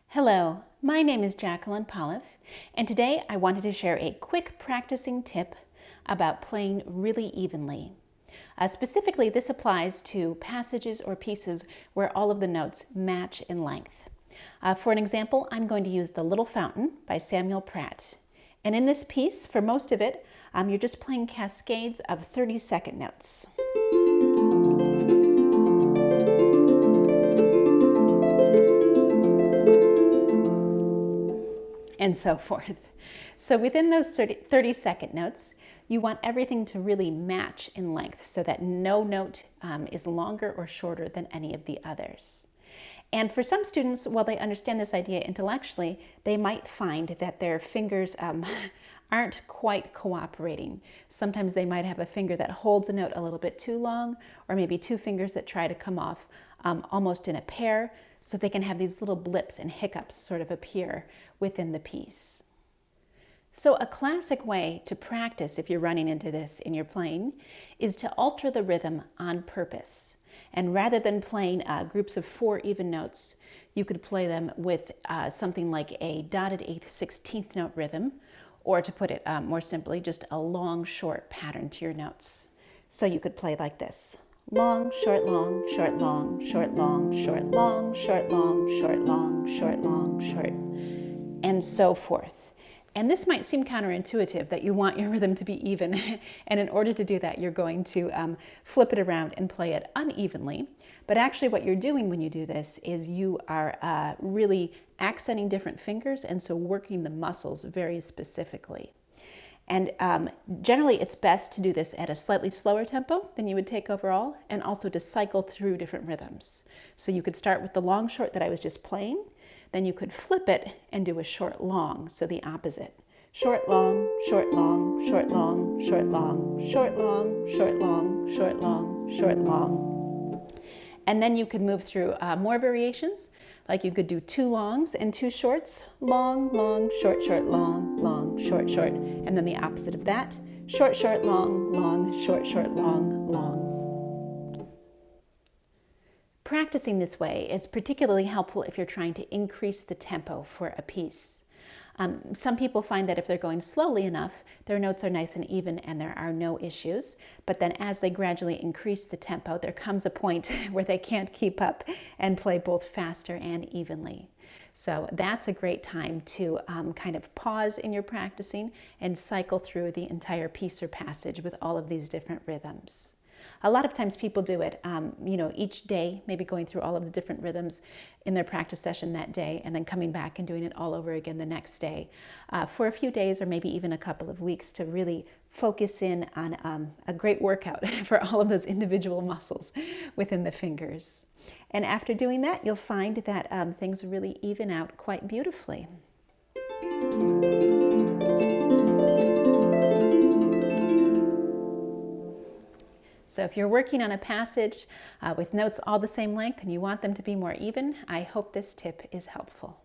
Hello, my name is Jacqueline Pollauf, and today I wanted to share a quick practicing tip about playing really evenly. Specifically, this applies to passages or pieces where all of the notes match in length. For an example, I'm going to use The Little Fountain by Samuel Pratt. And in this piece, for most of it, you're just playing cascades of 30-second notes. And so forth. So within those 30-second notes, you want everything to really match in length so that no note is longer or shorter than any of the others. And for some students, while they understand this idea intellectually, they might find that their fingers aren't quite cooperating. Sometimes they might have a finger that holds a note a little bit too long, or maybe two fingers that try to come off almost in a pair, so they can have these little blips and hiccups sort of appear within the piece. So a classic way to practice, if you're running into this in your playing, is to alter the rhythm on purpose. And rather than playing groups of 4 even notes, you could play them with something like a dotted 8th 16th note rhythm, or to put it more simply, just a long, short pattern to your notes. So you could play like this. Long, short, long, short, long, short, long, short, long, short, long, short, long, short, long, short, and so forth. And this might seem counterintuitive that you want your rhythm to be even, and in order to do that, you're going to flip it around and play it unevenly. But actually what you're doing when you do this is you are really accenting different fingers, and so working the muscles very specifically. And generally it's best to do this at a slightly slower tempo than you would take overall, and also to cycle through different rhythms. So you could start with the long short that I was just playing, then you could flip it and do a short long, so the opposite. Short long, short long, short long, short long, short long, short long, short long, short long. And then you could move through more variations, like you could do 2 longs and 2 shorts, long, long, short, short, long, long, short, short, and then the opposite of that, short, short, long, long, short, short, long, long. Practicing this way is particularly helpful if you're trying to increase the tempo for a piece. Some people find that if they're going slowly enough, their notes are nice and even and there are no issues. But then as they gradually increase the tempo, there comes a point where they can't keep up and play both faster and evenly. So that's a great time to kind of pause in your practicing and cycle through the entire piece or passage with all of these different rhythms. A lot of times people do it, each day, maybe going through all of the different rhythms in their practice session that day, and then coming back and doing it all over again the next day for a few days or maybe even a couple of weeks to really focus in on a great workout for all of those individual muscles within the fingers. And after doing that, you'll find that things really even out quite beautifully. So if you're working on a passage with notes all the same length and you want them to be more even, I hope this tip is helpful.